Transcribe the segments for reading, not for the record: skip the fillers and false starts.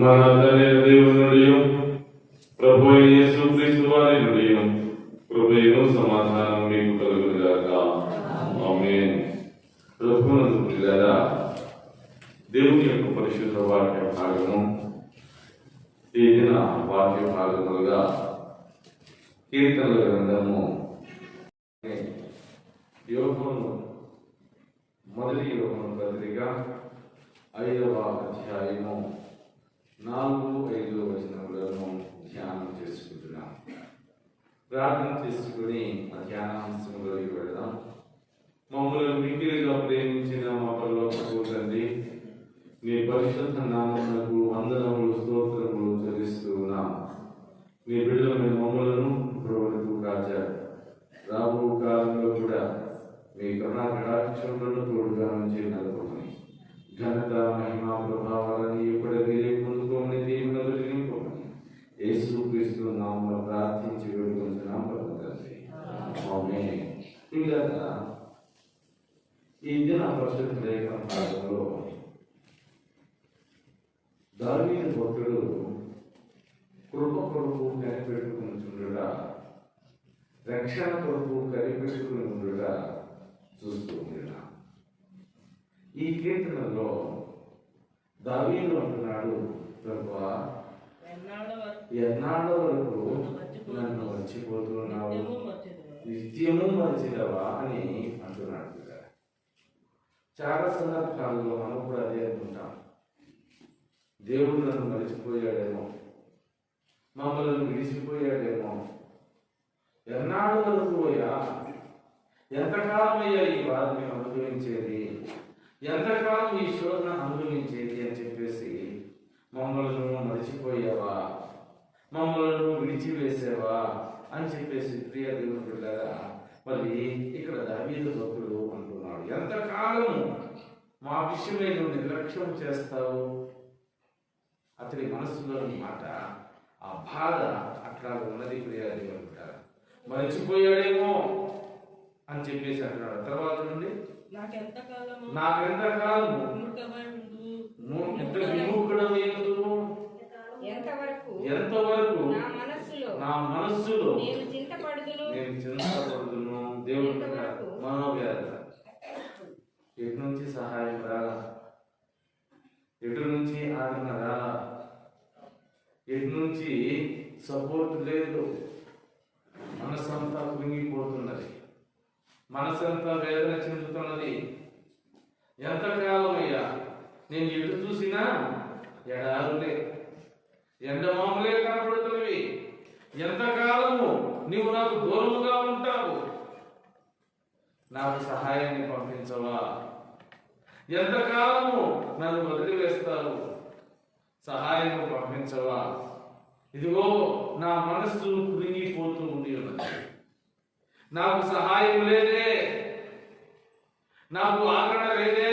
మన తండ్రి దేవుని ప్రభు యేసు క్రీస్తు వారి నుండి కృపయు సమాధానం మీకు కలుగునుగాక. ఆమేన్. ప్రభువునందు ప్రియులారా, దేవుని యొక్క పరిశుద్ధ వాక్య భాగము ఈ దిన వాక్య భాగములుగా కీర్తనల గ్రంథము యోగము మొదటి యోగము పత్రిక 5వ అధ్యాయము 4-5 వచనములను ధ్యానం చేసుకుంటున్నాం. ప్రార్థన చేసుకుని ఆ ధ్యానాంశంలోకి వెళదాం. మమ్మల్ని మిక్కిలిగా ప్రేమించిన మా పరలోకపు తండ్రి, నీ పరిశుద్ధ నామమునకు వందనములు స్తోత్రములు చెల్లిస్తూ ఉన్నాం. నీ బిడ్డలమైన మమ్మలను ఇప్పటివరకు కాచారు. రాబో కాలంలో కూడా మీ కరుణా కటాక్షములను తోడుగా నుంచి నలుపుకొని ఘనత మహిమ ప్రభావాలని ఇప్పటికీ పొందుకోమని దేవుని నింపుకోమని యేసు క్రీస్తు నామములో ప్రార్థించి వేడుకొంచున్నాం తండ్రి. ఆమేన్. పిల్లరా, ఈ దిన పరిశుద్ధ లేఖన భాగంలో దావీదు భక్తుడు కృప కొరకు కనిపెట్టుకుంటుండగా, రక్షణ కొరకు కనిపెట్టుకుని ఉండగా చూస్తూ ఉన్నాడు. ఈ కీర్తనలో దావీదు అంటున్నాడు, ప్రభువా, ఎన్నాళ్ళ వరకు నన్ను మర్చిపోతున్నావు, నిత్యము మర్చిదవా అని అంటున్నాడు. చాలా సందర్భాల్లో మనం కూడా అదే అనుకుంటాం. దేవుడు నన్ను మర్చిపోయాడేమో, మమ్మల్ని విడిచిపోయాడేమో, ఎన్నాళ్ళ వరకు అయ్యా, ఎంతకాలం అయ్యా ఈ బాధ మేము అనుభవించేది, ఎంతకాలం ఈ శోధన అనుభవించేది అని చెప్పేసి మమ్మల్ని మర్చిపోయావా, మమ్మల్ని విడిచివేసావా అని చెప్పేసి ప్రియ దేవుని బిడ్డలారా, మరి ఇక్కడ దావీదు భక్తుడు అంటున్నాడు, ఎంతకాలం మా విషయమై నువ్వు నిర్లక్ష్యం చేస్తావు. అతడి మనసులోని మాట, ఆ బాధ అట్లా ఉన్నది. ప్రియ దేవుని బిడ్డలారా, మర్చిపోయాడేమో అని చెప్పేసి అంటున్నాడు. తర్వాత నుండి నాకెంతకాలము ఎంతవరకు నా మనస్సులో నేను చింతపడుదును. దేవుని మనోవ్యాధ ఎటు నుంచి సహాయం రాలా, ఎటు నుంచి ఆదరణ రాలా, ఎటు నుంచి సపోర్ట్ లేదు. మనసంతా కృంగిపోతున్నది, మనసంతా వేదన చెందుతున్నది. ఎంతకాలం అయ్యా, నేను ఎటు చూసినా ఎడారులే, ఎండమాములే కనపడుతున్నవి. ఎంతకాలము నీవు నాకు దూరముగా ఉంటావు, నాకు సహాయాన్ని పంపించవా? ఎంతకాలము నన్ను వదిలివేస్తావు, సహాయం పంపించవా? ఇదిగో నా మనస్సు కృంగిపోతూ ఉండి ఉన్నది, నాకు సహాయం లేదే, నాకు ఆదరణ లేదే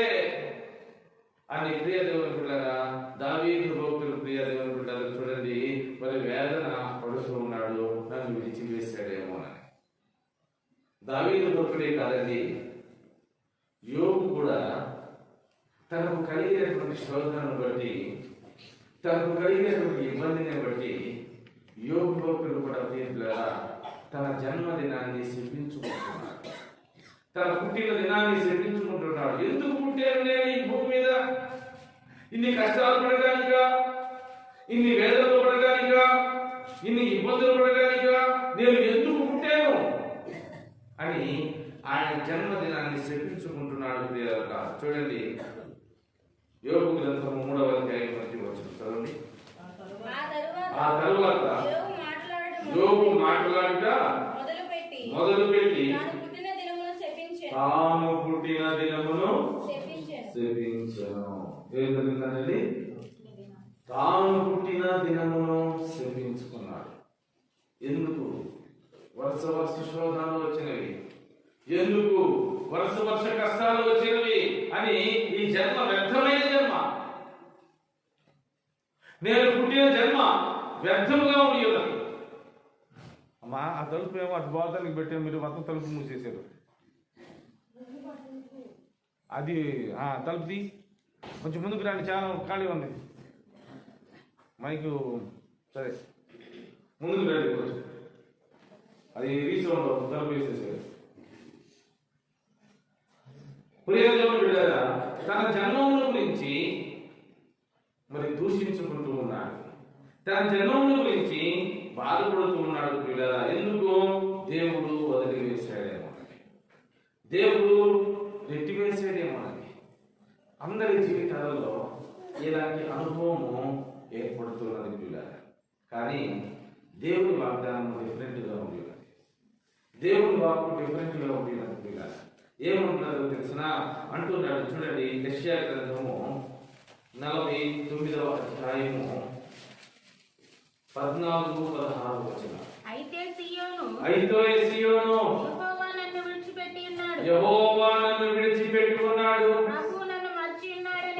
అని ప్రియ దేవుని బిడ్డలారా, దావీదు భక్తులు ప్రియ దేవుని బిడ్డలు చూడండి, మరి వేదన పడుతూ ఉన్నాడు, నన్ను విడిచివేశాడేమో అని. దావీదు భక్తుడే కాదండి, యోబు కూడా తనకు కలిగినటువంటి శోధనను బట్టి, తనకు కలిగినటువంటి ఇబ్బందిని బట్టి యోబు భక్తుడు కూడా ప్రియ తన జన్మదినాన్ని శపించుకుంటున్నాడు, తన పుట్టిన దినాన్ని శపించుకుంటున్నాడు. ఎందుకు పుట్టాను నేను ఈ భూమి మీద? ఇన్ని కష్టాలు పడడానికా, ఇన్ని వేదనలు పడడానికా, ఇన్ని ఇబ్బందులు పడడానికా నేను ఎందుకు పుట్టాను అని ఆయన జన్మదినాన్ని శపించుకుంటున్నాడు. చూడండి, యోబు గ్రంథము 3వ అధ్యాయం నుంచి వచ్చిన చదవండి. ఆ తరువాత యోబు మాట్లాడుట మొదలుపెట్టి తాను పుట్టిన దినమును శపించెను. ఏం జరిగిందండి? తాను పుట్టిన దినమును శపించుకున్నాడు. ఎందుకు? వరుస వరుస శోధనలు వచ్చినవి, ఎందుకు వరుస వరుస కష్టాలు వచ్చినవి అని ఈ జన్మ వ్యర్థమైన జన్మ, నేను పుట్టిన జన్మ వ్యర్థముగా ఉండి ఉన్నది. అమ్మా, ఆ తలుపు ఏమో అటు బాధానికి పెట్టాము, మీరు మొత్తం తలుపు మూసేశారు. అది తలుపుది కొంచెం ముందుకు రాండి, చాలా ఖాళీ ఉంది. మైకు సరే ముందుకు రండి కొంచెం, అది రీసౌండ్ తలుపు వేసేసారు. ప్రియదేవుని బిడ్డలారా, తన జన్మముల గురించి మరి దూషించుకుంటూ ఉన్నాడు, తన జన్మముల గురించి బాధపడుతూ ఉన్నాడు బిడ్డలారా. ఎందుకు? దేవుడు వదిలివేశాడేమో, దేవుడు నెట్టివేసాడేమో అని. అందరి జీవితాలలో ఇలాంటి అనుభవము ఏర్పడుతున్నది పిల్లలు. కానీ దేవుని వాగ్దానం డిఫరెంట్గా ఉంది, దేవుని వాక్కు డిఫరెంట్గా ఉంది పిల్లలు. ఏమంటున్నారో తెలిసిన అంటున్నాడు చూడండి, యెషయా గ్రంథము 49వ అధ్యాయము 14-16 వచనం. అయితే సియోను యెహోవా నన్ను విడిచిపెట్టి ఉన్నాడు,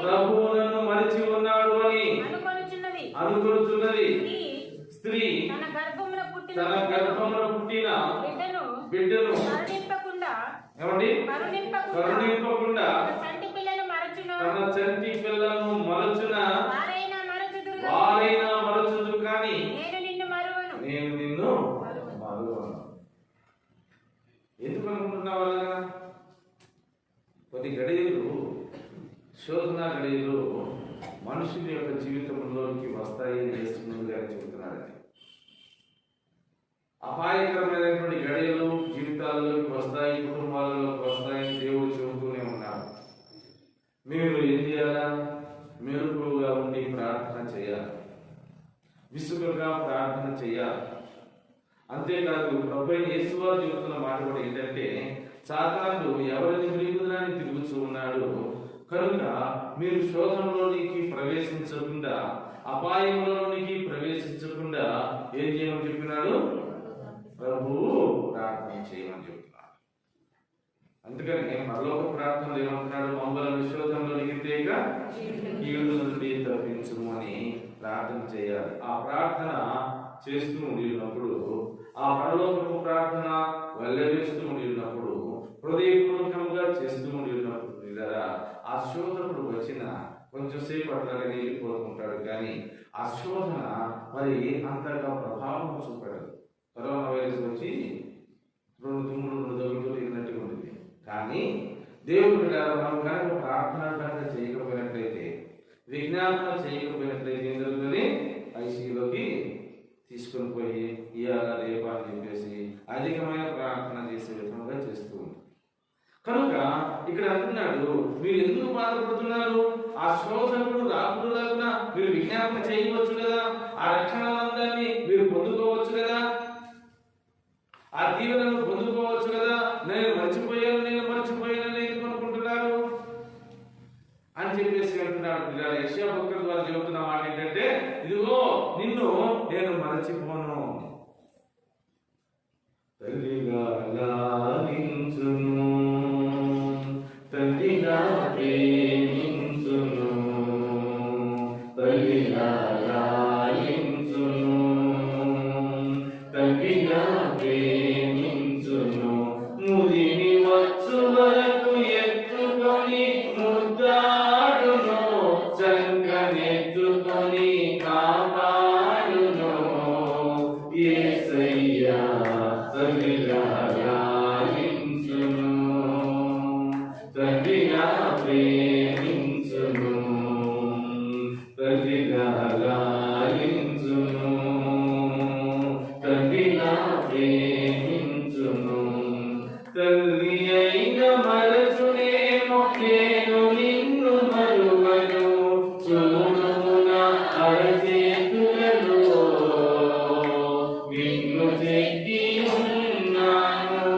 ప్రభువు నన్ను మరిచి ఉన్నాడు అని అనుకొనుచున్నది స్త్రీ తన గర్భమున పుట్టిన బిడ్డను కరుణింపకుండా తన చంటి పిల్లను మరచున వారైనా మరచుదు, కానీ నేను నిన్ను మరువను. ఎందుకు అనుకుంటున్నావు? కొన్ని గడియలు, శోధన గడియలు మనుషుల యొక్క జీవితంలోకి వస్తాయని యేసు గారు చెబుతున్నారని. అపాయకరమైనటువంటి గడియలు జీవితాల్లోకి వస్తాయి, కుటుంబాలలోకి వస్తాయని దేవుడు చెబుతూనే ఉన్నాడు. మీరు ఏం చేయాలా? మెలకువగా ఉండి ప్రార్థన చేయాలి, విసుగుగా ప్రార్థన చేయాలి. అంతేకాదు ప్రభువైన యేసు వారు చెబుతున్న మాట కూడా ఏంటంటే, సాతానుడు ఎవరిని మృగుదాన్ని తిరుగుతూ ఉన్నాడు కనుక మీరు శోధనలోనికి ప్రవేశించకుండా, అపాయంలోనికి ప్రవేశించకుండా ఏం చేయమని చెప్పినాడు? ప్రభువు ప్రార్థన చేయమని చెప్తున్నాడు. అందుకని పరలోక ప్రార్థనలు ఏమంటున్నాడు? మమ్మల్ని శోధనలోనికి తేక కీడు నుండి తప్పించుము అని ప్రార్థన చేయాలి. ఆ ప్రార్థన చేస్తూ ఉండినప్పుడు, ఆ పరలోకపు ప్రార్థన వెళ్ళవేస్తూ ఉండినప్పుడు, హృదయపూర్వకంగా చేస్తూ ఉండినప్పుడు ఆ శోధనడు వచ్చిన కొంచెంసేపు అట్లాగే వెళ్ళిపోతుంటాడు, కానీ ఆ శోధన మరి అంతగా ప్రభావం చూపడదు. కరోనా వైరస్ వచ్చి 2 తుమ్ములు 2 దగ్గరతో తిరిగినట్టుగా ఉంటుంది. కానీ దేవుడు మనం కనుక ప్రార్థన కనుక చేయకపోయినట్లయితే, విజ్ఞాపన చేయకపోయినట్లయితే ఏం జరుగుతుంది? ఐసీయూలోకి తీసుకొని పోయి ఇవాళ రేపా అని చెప్పేసి అధికమైన ప్రార్థన చేసే విధంగా చేస్తూ ఉంది. కనుక ఇక్కడ అంటున్నాడు, మీరు ఎందుకు బాధపడుతున్నారు? ఆ శోధనలు రాకుండా మీరు విజ్ఞాపన చేయవచ్చు కదా, ఆ రక్షణానందాన్ని మీరు పొందుకోవచ్చు కదా, ఆ దీవెనను పొందుకోవచ్చు కదా. నేను మర్చిపోయాను ఎందుకు అనుకుంటున్నారు అని చెప్పేసి అంటున్నాడు. యెషయా భక్తుల ద్వారా చెబుతున్న మాట ఏంటంటే, ఇదిగో నిన్ను నేను మరచిపోను, తల్లిగా లాలించును, తల్లిగా ప్రేమించును, తల్లిగా లాలించును, తల్లిగా ప్రేమించును, ముదిని వచ్చు వరకు ఎత్తుకొని ముద్దాడును, చంకనెత్తుకొని కాపాడును. యేసయ్యా తల్లిగా లాలించును, తల్లిగా ప్రేమించును, తల్లిగా లాలించును, తల్లిగా ప్రేమించును. తల్లి అయిన మరచునేమో నేను నిన్ను మరువను, చూడున అరచేతులలో నిన్ను చెక్కి ఉన్నాను.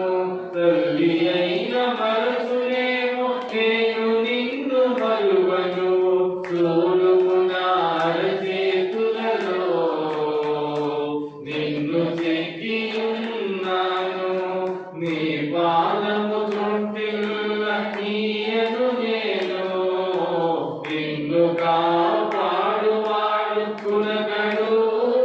తల్లి అయిన మరచునేమో నేను నిన్ను మరువను, చూడున అరచేతులలో నిన్ను చెక్కి ఉన్నాను. నీ పాదము తొట్టిల్ల నీయను నేను, నిన్ను కాపాడువాడు కులగడు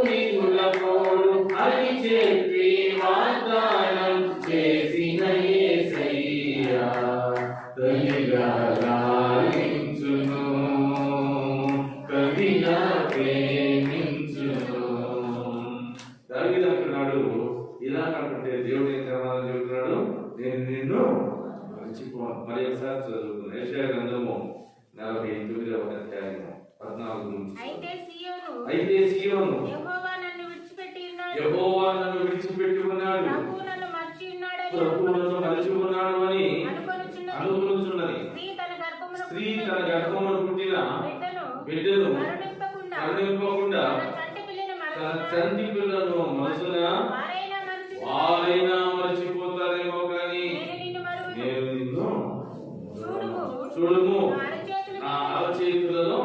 నిగులపోడు అని చెప్పి వాగ్దానం చేసిన యేసయ్యా తల్లిగా లాలించును, తల్లిగా ప్రేమించును. వాగ్దానాల గురించి. అయితే సీయోను యెహోవా నన్ను విడిచిపెట్టి ఉన్నాడు, ప్రభువు నన్ను మరచి ఉన్నాడు అని అనుకొనుచున్నది. స్త్రీ తన గర్భమున పుట్టిన బిడ్డను కరుణింపకుండా తన చంటి పిల్లను మనసున వారైనా మరచిపోతారేమో కానీ నేను నిన్ను చూడుము, నా అరచేతులలో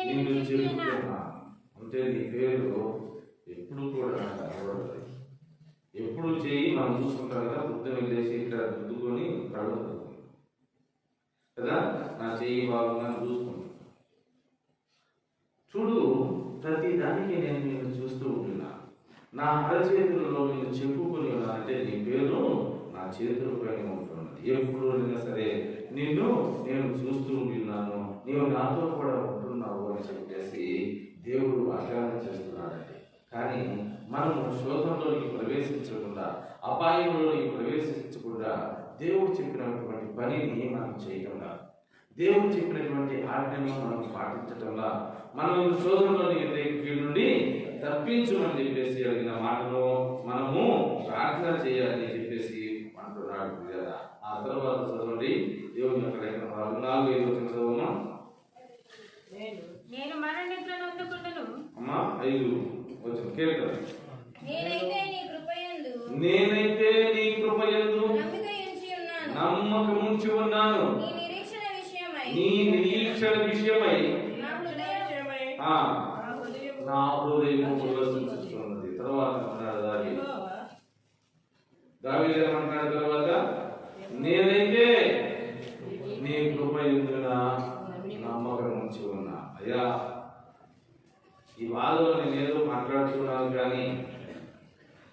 నిన్ను చెప్పుకున్నా. అంటే నీ పేరు ఎప్పుడు కూడా కనబడదు. ఎప్పుడు చేయి మనం చూసుకుంటాం కదా, బుద్ధి వెళ్ళేసి ఇక్కడ రుద్దుకొని కడుగుతుంది కదా, నా చెయ్యి బాగుందా చూసుకుంటాం. చూడు, ప్రతి దానికి నేను నిన్ను చూస్తూ ఉంటున్నా, నా అరచేతులలో నేను చెప్పుకొని ఉన్నా. అంటే నీ పేరు నా చేతుల పైన ఉంటున్నది. ఎప్పుడు అయినా సరే నిన్ను నేను చూస్తూ ఉంటున్నాను, నీవు నాతో కూడా ఉంటున్నావు అని చెప్పేసి దేవుడు వాగ్దానం చేస్తున్నాడండి. కానీ మనము శోధనలోనికి ప్రవేశించకుండా, అపాయంలోనికి ప్రవేశించకుండా, దేవుడు చెప్పినటువంటి పనిని మనం చేయకుండా, దేవుడు చెప్పినటువంటి ఆజ్ఞను మనం పాటించటంలా మనం శోధనలోని కీడు నుండి తప్పించమని చెప్పేసి అడిగిన మాటను మనము ప్రార్థన చేయాలని చెప్పేసి అంటున్నాడు కదా. ఆ తర్వాత చదవండి, దేవుని యొక్క లేఖన 4:5 చదవమ్మా. నేను మరణనిద్రను అందుకుంటును. అమ్మా 5 వచ్చిన కీర్తన. నేనైతే నీ కృపయందు నమ్మకముంచి ఉన్నాను. నీ నిరీక్షణ విషయమై నా హృదయం ఉల్లసించుచున్నది. తర్వాత అన్నాడు దావీదు ఏమంటున్నాడు తర్వాత, నేనైతే నీ కృపయందున నమ్మకం ఉంచి ఉన్నా. అయ్యా, ఈ బాధలో నేనేదో మాట్లాడుతున్నాను కానీ,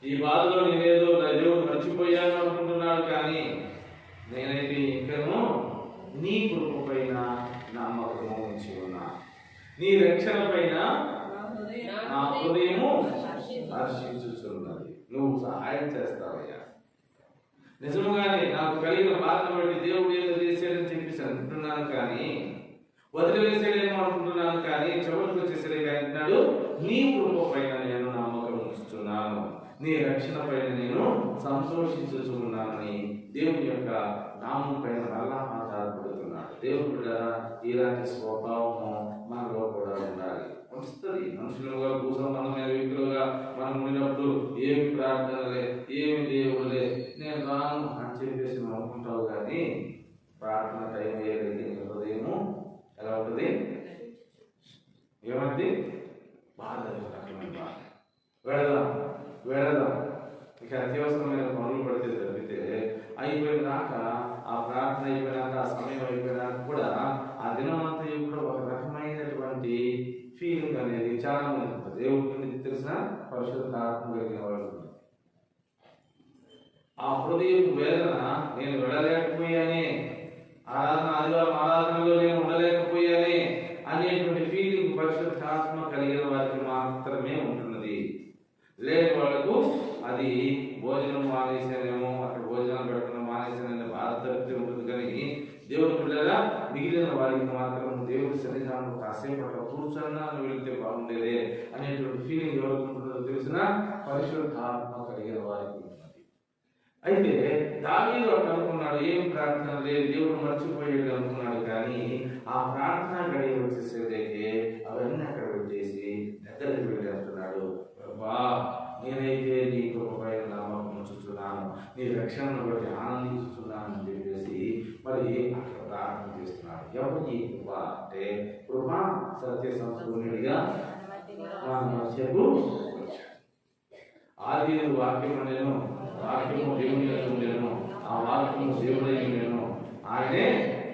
ఈ బాధలో నేనేదో నా దేవుడు మర్చిపోయాను అనుకుంటున్నాను కానీ, నేనైతే ఇంకనూ నీ కృప పైన నమ్మకము ఉంచి ఉన్నా. నీ రక్షణ పైన నా హృదయము హర్షించుచున్నది. నువ్వు సహాయం చేస్తావయ్యా. నిజముగానే నాకు కలిగిన బాధను బట్టి దేవుడు ఏదో చేశాడని చెప్పేసి అనుకుంటున్నాను కానీ, వదిలివేసాడేమో అనుకుంటున్నాను కానీ, చివరికి వచ్చేసరి అంటున్నాడు, నీ కృప పైన నేను నమ్మకం ఉంచుతున్నాను, నీ రక్షణ పైన నేను సంతోషించుచున్నానని దేవుని యొక్క నామం పైన మళ్ళా ఆధారపడుతున్నాడు. దేవుడు ఇలాంటి స్వభావము మనలో కూడా ఉండాలి. వస్తుంది మనుషులుగా భూసంబంధమైన వ్యక్తులుగా మనం ఉన్నప్పుడు ఏమి ప్రార్థనలే, ఏమి దేవుడులే, నేను రాను అని చెప్పేసి మనం అనుకుంటావు కానీ, ప్రార్థన టైం వేయగలిగే హృదయము ఎలా ఉంటుంది? ఏమంది? బాధ వెళదాం ఇక అత్యవసరమైన పనులు పడితే తప్పితే అయిపోయినాక, ఆ ప్రార్థన అయిపోయినాక, ఆ సమయం అయిపోయినాక కూడా ఆ దినం అంతా కూడా ఒక రకమైనటువంటి ఫీలింగ్ అనేది చాలా మంది ఉంటుంది. దేవుడికి తెలిసిన పరిశుద్ధాత్మ కలిగిన వాళ్ళు ఆ హృదయం వేదన, నేను వెళ్ళలేకపోయానే, ఆదివారం ఆరాధనలో నేను ఉండలేకపోయానే అనేటువంటి ఫీలింగ్ పరిశుద్ధాత్మ కలిగిన వారికి మాత్రమే ఉంటున్నది. లేని వాళ్ళకు అది భోజనం మానేసానేమో, అక్కడ భోజనం పెట్టడం మానేసాననే బాధ తప్పితే ఉంటుంది. కానీ దేవుని పిల్లల మిగిలిన వారికి మాత్రం దేవుడి సన్నిధానం కాసేపు అట్లా కూర్చొన్నా వెళితే బాగుండేదే అనేటువంటి ఫీలింగ్ ఎవరికి ఉంటుందో తెలిసిన పరిశుద్ధాత్మ కలిగిన వారికి ఉంటున్నది. అయితే దావీదు అట్లా అనుకున్నాడు, ఏం ప్రార్థన లేదు, దేవుడు మర్చిపోయాడు అనుకున్నాడు. కానీ ఆ ప్రార్థన గడియ వచ్చేసేదైతే అవన్నీ అక్కడ పెట్టేసి దగ్గరికి వెళ్ళి అంటున్నాడు, ప్రభా, నేనైతే నీ కృప పైన నమ్మకం ఉంచుతున్నాను, నీ రక్షణను బట్టి ఆనందిస్తున్నాను అని చెప్పేసి మరి అక్కడ ప్రార్థన చేస్తున్నాడు. ఎవరు ఈ కృప అంటే, కృపా సత్య సంపూర్ణుడిగా మన మధ్యకు ఆది వాక్యం నేను, వాక్యము దేవుని నేను, ఆ వాక్యము దేవుడై నేను, ఆయనే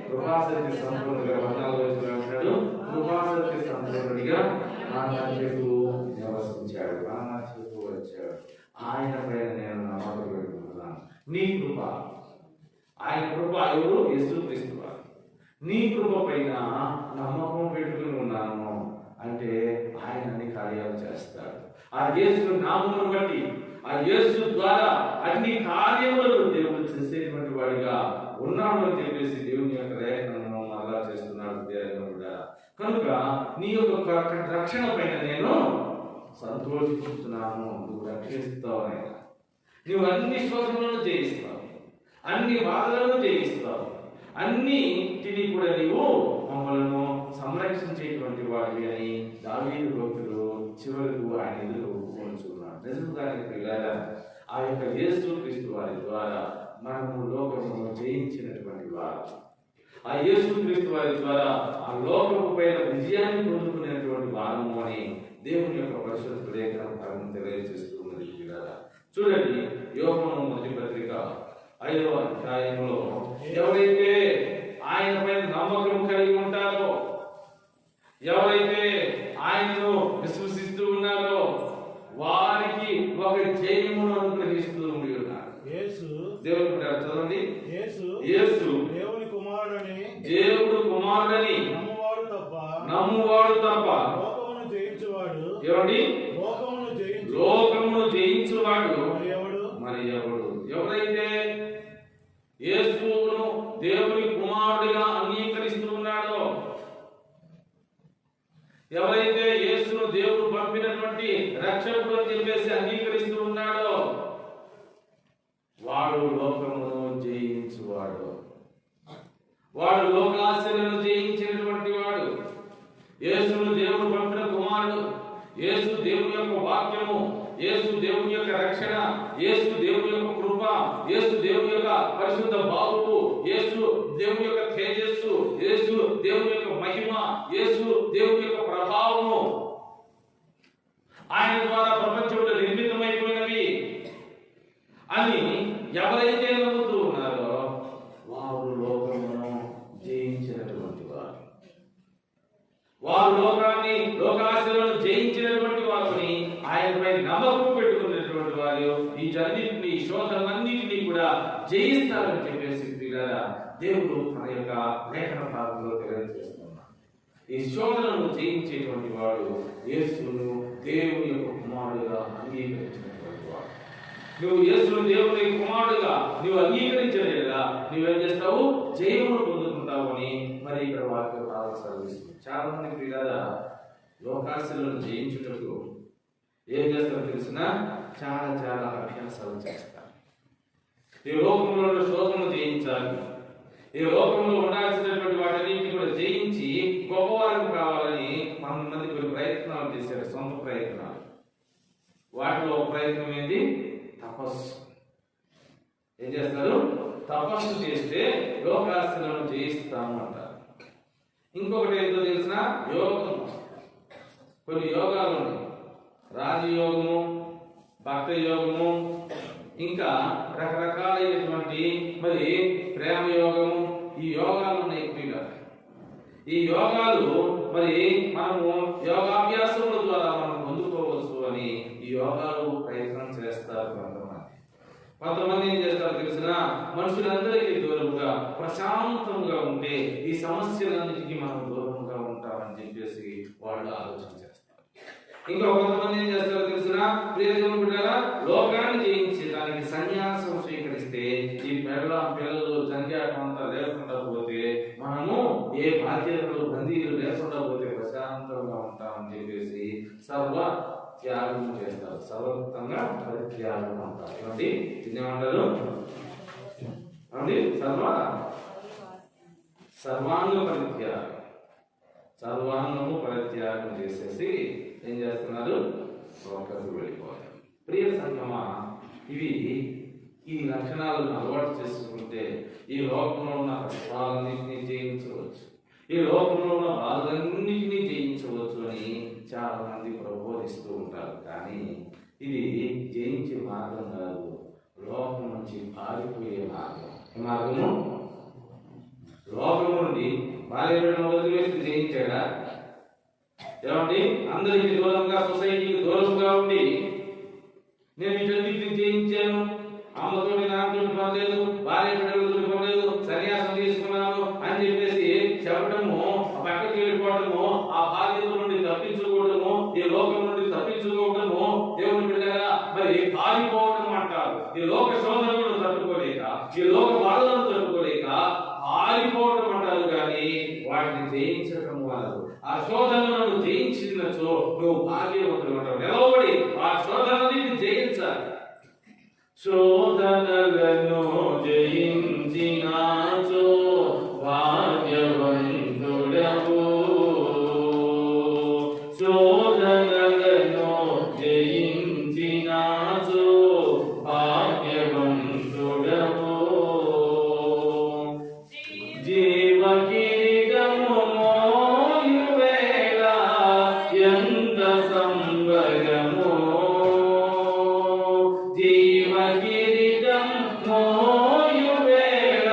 కృపాసత్య సంపూర్ణుడిగా 14 అంటాడు, కృపాసత్య సంపూర్ణుడిగా నా మధ్యకు నివసించాడు, నా మధ్యకు వచ్చాడు. ఆయన పైన నేను నమ్మకం పెట్టుకుంటున్నాను. నీ కృప, ఆయన కృప ఎవరు? యేసుక్రీస్తు వారు. నీ కృప పైన నమ్మకం పెట్టుకుని ఉన్నాను అంటే ఆయన అన్ని కార్యాలు చేస్తాడు. ఆ యేసు నామమును బట్టి, ఆ యేసు ద్వారా అన్ని కార్యములను దేవుడు చేసేటువంటి వాడిగా ఉన్నాడు అని చెప్పేసి దేవుని యొక్క లేఖనము అలా చేస్తున్నాడు. కనుక నీ యొక్క రక్షణ పైన నేను సంతోషిస్తున్నాను. నువ్వు రక్షిస్తావు ఆయన. నువ్వు అన్ని శోధనలను జయిస్తావు, అన్ని బాధలను జయిస్తావు, అన్నిటిని కూడా నీవు మమ్మలను సంరక్షించేటువంటి వాడివి అని దావీదు భక్తుడు చివరకు ఆయన ఎదురు ఒప్పుకొనుచున్నాడు. నిజంగానే పిల్లరా, ఆ యొక్క యేసు క్రీస్తు వారి ద్వారా మనము లోకమును జయించినటువంటి వారు. ఆ యేసు క్రీస్తు వారి ద్వారా ఆ లోకము పైన విజయాన్ని పొందుకునేటువంటి వారము అని దేవుని యొక్క పరిశుద్ధ లేఖనం తెలియజేస్తున్నది. చూడండి, యోహాను మొదటి పత్రిక 5వ అధ్యాయంలో ఎవరైతే ఆయన పైన నమ్మకం కలిగి ఉంటారో, ఎవరైతే ఆయనను విశ్వసిస్తూ ఉన్నారో వారికి ఒక జయమును అనుగ్రహిస్తూ ఉండి ఉన్నారు. దేవుడు చదవండి, యేసు దేవుడు కుమారుడని నమ్మువాడు తప్ప ఎవడి లోకమును జయించువాడు మరి ఎవడు? ఎవరైతే యేసును దేవుని కుమారుడిగా అంగీకరిస్తూ ఉన్నాడో, ఎవరైతే యేసును దేవుడు పంపినటువంటి రక్షకుడు అని చెప్పేసి అంగీకరిస్తూ ఉన్నాడో వాడు లోకమును జయించువాడు. వాడు లోకాశలను జయించినటువంటి వాడు. యేసును దేవుడు పంపిన కుమారుడు, యేసు దేవుని యొక్క వాక్యము, యేసు దేవుని యొక్క రక్షణ, యేసు దేవుని యొక్క కృప, యేసు దేవుని యొక్క పరిశుద్ధ బాబు, యేసు దేవుని యొక్క తేజస్సు, యేసు దేవుని యొక్క మహిమ, యేసు దేవుని యొక్క ప్రభావము ఆయన ద్వారా ప్రపంచంలో నిర్మితమైపోయినవి అని ఎవరైతే నమ్ముతూ ఉన్నారో వారు లోకమును జయించినటువంటి వారు. వారు లోకాశలను జయించినటువంటి వారిని ఆయనపై నమ్మకం పెట్టుకున్నటువంటి వారు వీటన్నిటిని శోధనలన్నింటినీ కూడా జయిస్తారని చెప్పేసి దేవుడు తన యొక్క లేఖన భాగంలో తెలియజేస్తున్నాడు. ఈ శోధనను జయించేటువంటి వాడు యేసును దేవుని యొక్క కుమారుడుగా అంగీకరించినటువంటి వాడు. నువ్వు యేసును దేవుని కుమారుడుగా నువ్వు అంగీకరించలేదా నువ్వేం చేస్తావు? జయమును పొందుకుంటావు అని మరి ఇక్కడ వాక్య భాగం సెలవిస్తుంది. చాలా మంది ప్రియులారా, లోకాశలను జయించుటకు ఏం చేస్తారో తెలిసిన చాలా చాలా అభ్యాసాలు చేస్తారు. ఈ లోకంలో శోధనను జయించాలి, ఈ లోకంలో ఉండాల్సినటువంటి వాటిని కూడా జయించి గొప్పవారం కావాలని కొంతమంది కొన్ని ప్రయత్నాలు చేశారు, సొంత ప్రయత్నాలు. వాటిలో ఒక ప్రయత్నం ఏంటి? తపస్సు. ఏం చేస్తారు? తపస్సు చేస్తే లోకాశలను జయిస్తాము అంటారు. ఇంకొకటి ఏంటో తెలిసిన యోగం. కొన్ని యోగాలు ఉన్నాయి, రాజయోగము, భక్త యోగము, ఇంకా రకరకాలైనటువంటి మరి ప్రేమ యోగము. ఈ యోగాలు ఉన్నాయి. ఈ యోగాలు మరి మనము యోగాభ్యాసముల ద్వారా మనం పొందుకోవచ్చు అని ఈ యోగాలు ప్రయత్నం చేస్తారు. కొంతమంది ఏం చేస్తారు తెలిసిన మనుషులందరికీ దూరంగా ప్రశాంతంగా ఉంటే ఈ సమస్యలన్నిటికీ మనం దూరంగా ఉంటామని చెప్పేసి వాళ్ళు ఆలోచన చేస్తారు. ఇంకా కొంతమంది ఏం చేస్తారో తెలిసిన ప్రియదేవుని బిడ్డలారా, లోకాన్ని జయించి దానికి సన్యాసం స్వీకరిస్తే ఈ పిల్లలు జంజాటం అంతా లేకుండా పోతే, మనము ఏ బాధ్యతలు బందీలు లేకుండా పోతే ప్రశాంతంగా ఉంటామని చెప్పేసి సర్వ త్యాగం చేస్తారు. సర్వత్వంగా పరిత్యాగం అంటారు. ఏమండి ఇదేమంటారు? సర్వాంగ పరిత్యాగం. సర్వాంగము పరిత్యాగం చేసేసి ఏం చేస్తున్నారు? లోకానికి వెళ్ళిపోతారు. ప్రియ సంగమా, ఈ లక్షణాలను అలవాటు చేసుకుంటే ఈ లోకంలో ఉన్న కష్టాలన్నింటినీ జయించవచ్చు, ఈ లోకంలో ఉన్న బాధలన్నింటినీ జయించవచ్చు అని చాలా మంది ప్రబోధిస్తూ ఉంటారు. కానీ ఇది జయించే మార్గం కాదు, లోకం నుంచి పారిపోయే మార్గం. ఈ మార్గము లోకం నుండి భార్యను వదిలివేసి జయించాడా? ఏమండి, అందరికి దూరంగా, సొసైటీకి దూరంగా ఉండి నేను వీటన్నిటిని జయించాను, అమ్మతో నాతో పర్లేదు, భార్య బిడ్డలతో పర్లేదు, సన్యాసం తీసుకున్నాను అని చెప్పేసి చెప్పడము, పక్కకి వెళ్ళిపోవడము, ఆ బాధ్యత నుండి తప్పించుకోవడము, ఈ లోకం నుండి తప్పించుకోవడము, దేవుని బిడ్డగా మరి పారిపోవడం అంటారు. ఈ లోక శోధనలను తట్టుకోలేక, ఈ లోక బాధలను తట్టుకోలేక పారిపోవడం అంటారు. కానీ వాటిని జయించడం వాళ్ళు, ఆ శోధనను జయించినచో నువ్వు భాగ్యవంతుడు ఉంటావు. నిలవబడి ఆ శోధనని జయించాలి. శోధనలను జయించినాచో భాగ్యవంతుడవు. శోధనలను జయించినాచో భాగ్యవంతుడవు. జీవ కిరీటము మోయువేళ ఎంత సంబరము. జీవ కిరీటం మోయువేళ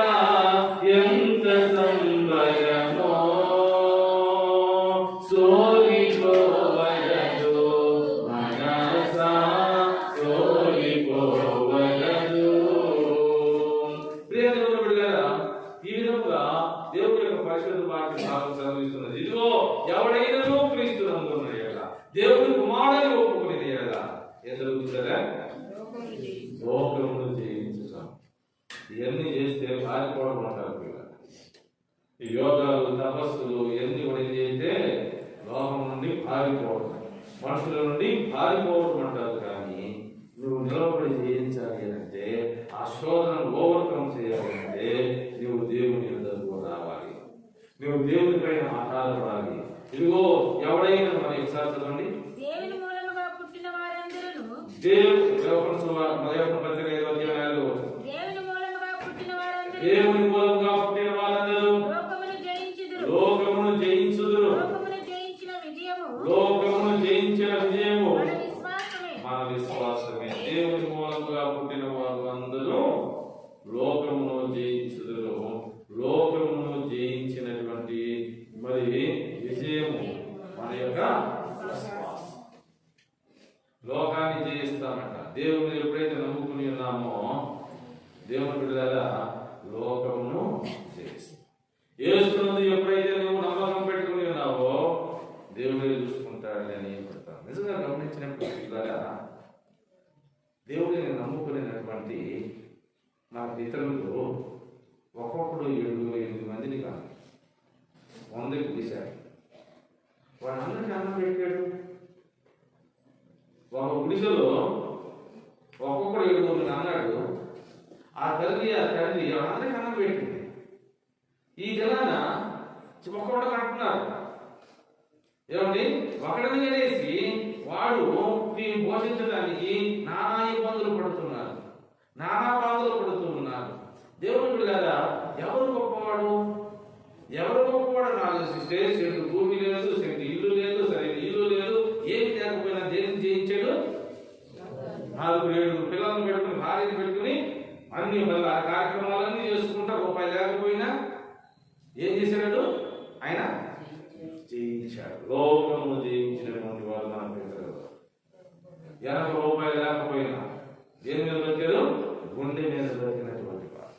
ఎంత సంబరము. సోలిపోవలదు మనసా సోలిపోవలదు. ప్రియ దేవుని బిడ్డలారా, ఈ విధంగా దేవుని యొక్క పరిశుద్ధ వాక్యం భాగం చదివిస్తున్నది. ఇదిగో ఎవడైనను క్రీస్తు నమ్ముకున్న యెడల, దేవుని కుమారుని ఒప్పుకునే యెడల ఏం జరుగుతుందా? లోకమును జయించుతాం. ఇవన్నీ చేస్తే పారిపోవడం అంటారు. ఈ యోగాలు తపస్సులు ఇవన్నీ కూడా ఏం చేస్తే లోకం నుండి పారిపోవడం, మనుషుల నుండి పారిపోవడం అంటారు. కానీ నువ్వు నిలబడి జయించాలి అంటే, ఆ శోధనను ఓవర్కమ్ చేయాలంటే నువ్వు దేవుని యొద్దకు రావాలి. నువ్వు దేవుని పైన ఆధారపడాలి. ఇదిగో ఎవడైనా మన చదవండి. దేవుని మూలముగా పుట్టిన వారందరూ దేవుని మూలముగా పుట్టిన వారందరూ లోకమును జయించుదురు. లోకమును జయించుదురు. లోకమును జయించిన విజయము మన విశ్వాసమే. దేవుని మూలముగా పుట్టిన వారు అందరూ లోకమును జయించుదురు. లోకమును జయించినటువంటి మరి విజయము మన యొక్క విశ్వాసం. లోకాన్ని జయిస్తామంట. దేవుని ఎప్పుడైతే నమ్ముకుని ఉన్నామో దేవుని బిడ్డలారా లోకమును జయిస్తాం. యేసునందు ఎప్పుడైతే నువ్వు నమ్మకం పెట్టుకుని ఉన్నావో దేవుడే చూసుకుంటాడు అని చెప్తాను. నిజంగా గమనించినప్పుడు బిడ్డలారా, దేవుడిని నమ్ముకునేటువంటి నా ఇతరులు ఒక్కొక్కడు 7-8 మందిని కాదు 100కి తీశాడు. వాళ్ళందరికీ అన్నం పెట్టాడు. ఒక గుడిసెలో ఒక్కొక్కడు 7 అన్నాడు. ఆ తల్లి వాళ్ళందరికీ అన్నం పెట్టింది. ఈ జనాన ఒక్కొక్కడు కట్టున్నారు. ఏమండి, ఒకడిని అనేసి వాడు దీన్ని పోషించడానికి నానా ఇబ్బందులు పడుతున్నారు, నానా బాధలు పడుతూ ఉన్నారు. దేవుని బిడ్డలారా, ఎవరు గొప్పవాడు? ఎవరు గొప్పవాడు? నాకు సెంటు భూమి లేదు, సెంటు ఇల్లు లేదు, సరైన ఇల్లు లేదు, ఏమి లేకపోయినా దేనికి జయించాడు? 4-7 పిల్లలను పెట్టుకుని, భార్యను పెట్టుకుని అన్ని మళ్ళీ ఆ కార్యక్రమాలన్నీ చేసుకుంటా రూపాయి లేకపోయినా ఏం చేశాడు? ఆయన జయించాడు. లోకమును జయించినటువంటి వారు మన పిల్లలు. 80 రూపాయలు లేకపోయినా దేని మీద దొరికారు? గుండె మీద దొరికినటువంటి వారు.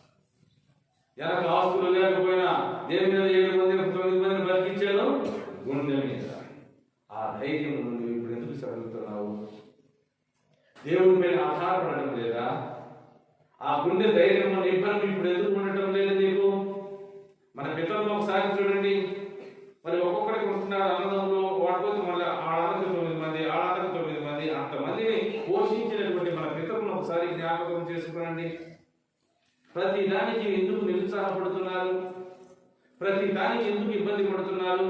80 ఆస్తులు లేకపోయినా దేని మీద 7-9 మందిని బతికించాడు? గుండె మీద. ఆ ధైర్యం నుండి ఇప్పుడు ఎందుకు చదువుతున్నావు? దేవుని పైన ఆధారపడటం లేదా? ఆ గుండె ధైర్యం ఇబ్బంది ఇప్పుడు ఎందుకు ఉండటం లేదు నీకు? మన పిల్లలను ఒకసారి చూడండి. మరి ఒక్కొక్కరికి ఉంటున్నారు అన్నదమ్ములు, వాటికి మళ్ళీ ఆడకు 9 మంది, ఆడకు 9 మంది, అంతమందిని పోషించినటువంటి మన పిల్లలను ఒకసారి జ్ఞాపకం చేసుకోండి. ప్రతి దానికి ఎందుకు నిరుత్సాహపడుతున్నారు? ప్రతి దానికి ఎందుకు ఇబ్బంది పడుతున్నారు?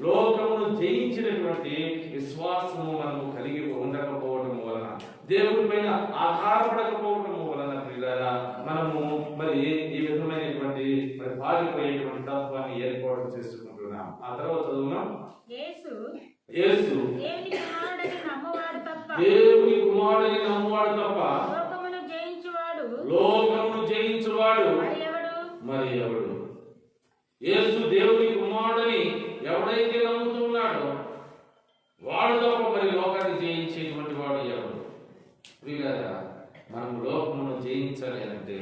లోకమును జయించినటువంటి విశ్వాసము మనము కలిగి ఉండకపోవడం వలన, దేవుడి పైన ఆధారపడకపోవడం వలన పిల్లరా మనము మరి ఈ విధమైనటువంటి మరి పారిపోయేటువంటి తత్వాన్ని ఏర్పాటు చేసుకుంటున్నాం. ఆ తర్వాత చదువున్నాం. యేసు దేవుని కుమారుడని నమ్మువాడు తప్ప లోకమును జయించువాడు మరి ఎవడు? యేసు దేవుని కుమారుడని ఎవడైతే నమ్ముతున్నాడో వాడు తప్ప మరి లోకాన్ని జయించేటువంటి వాడు ఎవడు? ప్రియులారా, మనం లోకమును జయించాలి అంటే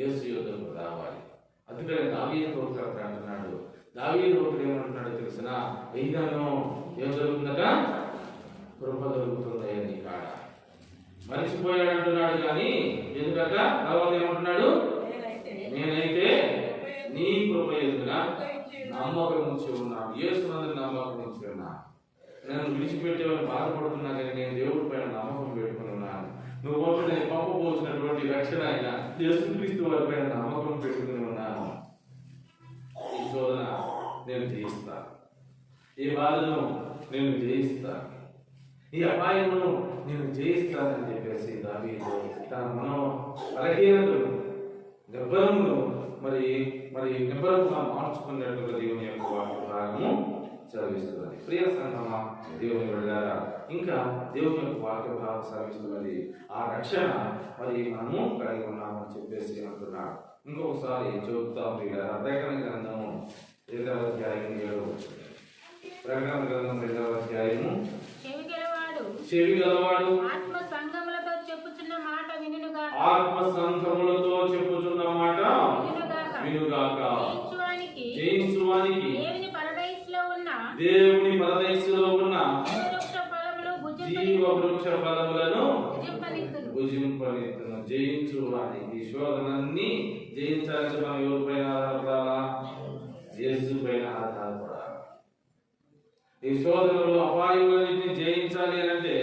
యేసు యొద్దకు రావాలి. అందుకని దావీదు ఒకటి అంటున్నాడు. దావీదు ఒకటి ఏమంటున్నాడు తెలిసిన? అయినాను ఏం జరుగుతుందట? కృప దొరుకుతుంది నీ కాడ. మరిచిపోయాడు అంటున్నాడు కానీ ఎందుకట? తర్వాత ఏమంటున్నాడు? నేనైతే నీ కృప ఎదుగున నమ్మకం ఉంచి ఉన్నాను. యేసునందు నమ్మకం ఉంచి ఉన్నాను. నన్ను విడిచిపెట్టేవారు బాధపడుతున్నా కానీ నేను దేవుడి పైన నమ్మకం పెట్టుకుని ఉన్నాను. నువ్వు నేను పంపబోసినటువంటి రక్షణ అయిన యేసుక్రీస్తు వారి పైన నమ్మకం పెట్టుకుని ఉన్నాను. ఈ శోధన నేను జయిస్తాను, ఈ బాధను నేను జయిస్తాను, ఈ అపాయమును నేను జయిస్తానని చెప్పేసి దావీదు తన మనో బలహీనతను నిబ్బరమును మరి మరి నిబ్బరముగా మార్చుకున్నట్లుగా దేవుని యొక్క వాక్య భాగము చదివిస్తున్నది. ప్రియ సంగమా, దేవుని వెళ్ళారా, ఇంకా దేవుని యొక్క వాక్య భాగం చదివిస్తున్నది. ఆ రక్షణ మరి మనము కలిగి ఉన్నామని చెప్పేసి అంటున్నాడు. ఇంకొకసారి చెబుతాం ప్రియులారా, ప్రకటన గ్రంథము 2వ అధ్యాయం 7వ వచనం. ప్రకటన గ్రంథం 2వ అధ్యాయము చెవి గలవాడు ఆత్మ సంఘములతో చెప్పుచున్న మాట వినుగాక, ఆత్మ సంఘములతో చెప్పుచున్న మాట వినుగాక. జయించువానికి దేవుని పరదైసులో ఉన్న జీవ వృక్ష ఫలములను భుజింపనెత్తును. జయించువానికి శోధనన్ని జయించాలంటే మనం ఎవరిపైన ఆధారపడాలా? యేసు పైన ఆధారపడాలి. ఈ శోధనలు అపాయములన్నింటినీ జయించాలి అంటే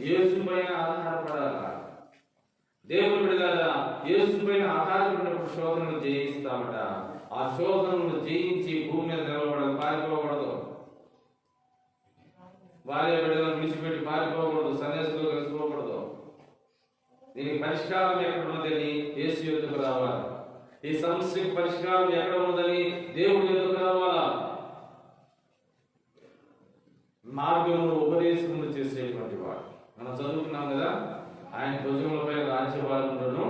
యేసు పైన ఆధారపడాలి. దేవుని బిడ్డలారా, యేసు పైన ఆధారపడినప్పుడు శోధనలు జయిస్తామట. ఆ శోధనలు జయించి భూమి మీద నిలబడాలి, పారిపోకూడదు. భార్య బిడ్డలను విడిచిపెట్టి పారిపోకూడదు, సన్యాసులు కలిసిపోకూడదు. దీనికి పరిష్కారం ఎక్కడ ఉన్నదని యేసు యొద్దకు రావాలి. ఈ సమస్యకు పరిష్కారం ఎక్కడ ఉన్నదని దేవుడి యొద్దకు రావాలా. మార్గమును ఉపదేశములు చేసేటువంటి వాడు. మనం చదువుకున్నాం కదా, ఆయన భుజములపై రాజ్యభారములను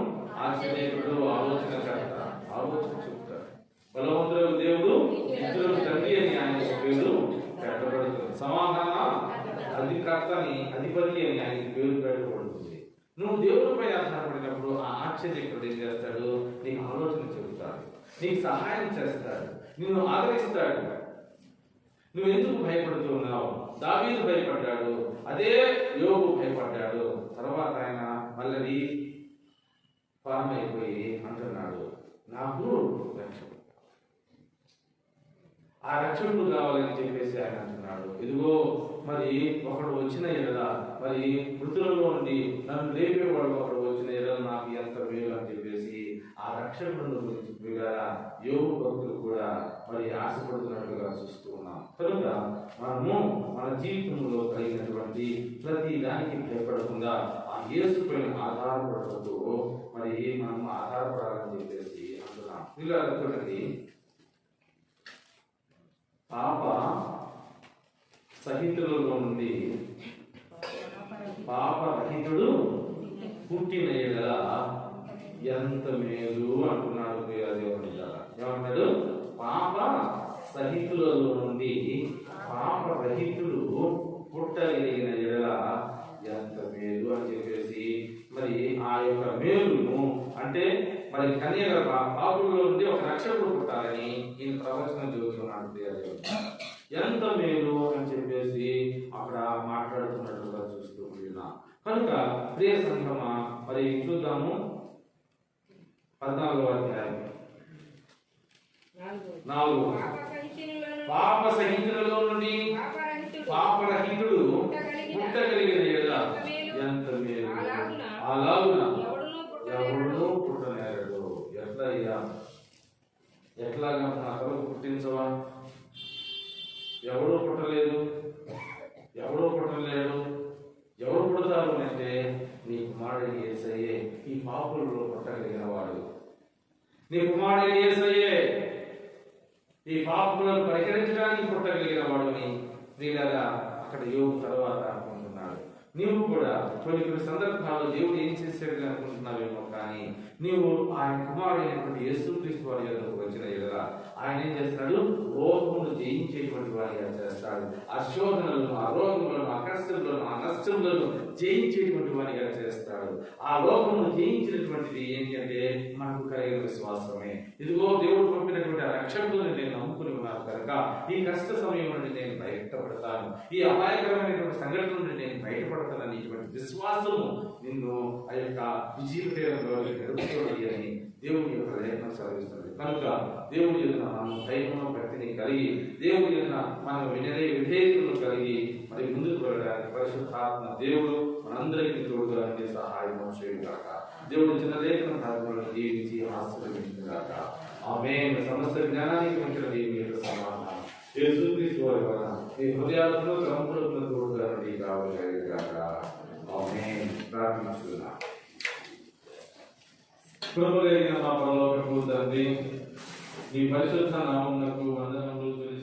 ఆశ్చర్యకుడు, ఆలోచనకర్త, ఆలోచన చెప్తాడు. బలవంతుడు దేవుడు, ఇద్దరు తండ్రి అని ఆయన పేరు పెట్టబడుతుంది. సమాధాన అధికర్తని, అధిపతి అని ఆయన పేరు పెట్టబడుతుంది. నువ్వు దేవుడిపై ఆధారపడినప్పుడు ఆ ఆశ్చర్యకుడు ఏం చేస్తాడు? నీకు ఆలోచన చెబుతాడు, నీకు సహాయం చేస్తాడు, నిన్ను ఆదరిస్తాడు. నువ్వు ఎందుకు భయపడుతున్నావు? దావీదు భయపడ్డాడు, అదే యోబు భయపడ్డాడు. తర్వాత ఆయన మళ్ళీ ఫామ్ అయిపోయి అంటున్నాడు, నాకు రక్షకుడు, ఆ రక్షకుడు కావాలని చెప్పేసి ఆయన అంటున్నాడు. ఇదిగో మరి ఒకడు వచ్చిన ఎడల, మరి మృతులలో నుండి నన్ను లేపేవాడు ఒకడు వచ్చిన ఎడల నాకు ఎంత మేలు అని చెప్పేసి ఆ రక్షకుడు గురించి యోబు భక్తులు కూడా మరి ఆశపడుతున్నట్టుగా చూస్తూ ఉన్నాం. కనుక మనము మన జీవితంలో కలిగినటువంటి ప్రతి దానికి భయపడకుండా ఆ యేసు పైన ఆధారపడుతూ మరి మనము ఆధారపడాలని చెప్పేసి అంటున్నాం. ఇలా చూడండి, పాప సహితులలో నుండి పాపరహితుడు పుట్టిన ఎడల ఎంత మేలు అంటున్నాడు. ఏమంటాడు? పాప సహితులలో నుండి పాపరహితుడు పుట్టగలిగిన ఎడల ఎంత మేలు అని చెప్పేసి మరి ఆ యొక్క మేలును అంటే మరి కన్యగా పాపులలో నుండి ఒక రక్షకుడు పుట్టాలని ఈయన ప్రవచనం చదువుతున్నాడు. ఎంత మేలు అని చెప్పేసి అక్కడ మాట్లాడుతున్నట్టుగా చూస్తూ ఉన్నాం. కనుక ప్రియ సంఘమా, మరి చూద్దాము 14వ అధ్యాయం 4. పాప సహితులలో నుండి పాపరహితుడు పుట్టగలిగిన ఎడల ఎంత మేలు. అలాగున ఎవడో పుట్టనేరడు. ఎట్లా అయ్యా? ఎట్లాగా నా కొరకు పుట్టించవా? ఎవడో పుట్టలేదు, ఎవడో పుట్టలేడు. ఎవరు పుడతారు అంటే నీ కుమారుడు యేసయ్యే ఈ పాపులలో పుట్టగలిగిన వాడు. నీ కుమారుడు యేసయ్యే ఈ పాపులను పరిహరించడానికి పుట్టగలిగిన వాడు అని ప్రియులారా అక్కడ యోబు తర్వాత అనుకుంటున్నాడు. నీవు కూడా కొన్ని సందర్భాల్లో దేవుడు ఏం చేశాడు అనుకుంటున్నావేమో, కానీ నీవు ఆయన కుమారుడైనటువంటి యేసుక్రీస్తు వారి యొద్దకు వచ్చిన ఎడల ఆయన ఏం చేస్తాడు? రోగమును జయించేటువంటి వారిగా చేస్తాడు. ఆ శోధనలను, ఆ రోగములను, ఆ కష్టములను, ఆ నష్టములను జయించేటువంటి వారిగా చేస్తాడు. ఆ రోగమును జయించినటువంటిది ఏంటి అంటే మనకు కలిగిన విశ్వాసమే. ఇదిగో దేవుడు పంపినటువంటి ఆ రక్షకులను నేను నమ్ముకుని ఉన్నాను కనుక ఈ కష్ట సమయం నుండి నేను బయటపడతాను, ఈ అపాయకరమైనటువంటి సంఘటన నుండి నేను బయటపడతానని ఇటువంటి విశ్వాసము నిన్ను ఆ యొక్క విజయపేరంలో నడుపుతుంది అని దేవుని యొక్క లేఖనం సెలవిస్తుంది. కనుక దేవుని యొక్క మనం ధైర్యం భక్తిని కలిగి దేవుడి యొక్క మనం విధేయతను కలిగి మరి ముందుకు వెళ్ళడానికి పరిశుద్ధాత్మ దేవుడు మనందరికీ తోడుగా సహాయం చేయగాక. దేవుడు చిన్న లేఖన భాగంలో దీవించి ఆశీర్వదించుగాక. ఆమేన్. సమస్త జ్ఞానానికి మించిన దేవుని యొక్క సమాధానం యేసుక్రీస్తు వారి వలన మీ హృదయాలలో సంపూర్ణ తోడుగా కావగాక. ఆమేన్. ప్రార్థిస్తున్నాం. కృపగలిగిన మా పరలోకపు తండ్రి, మీ పరిశుద్ధ నామమునకు వందనములు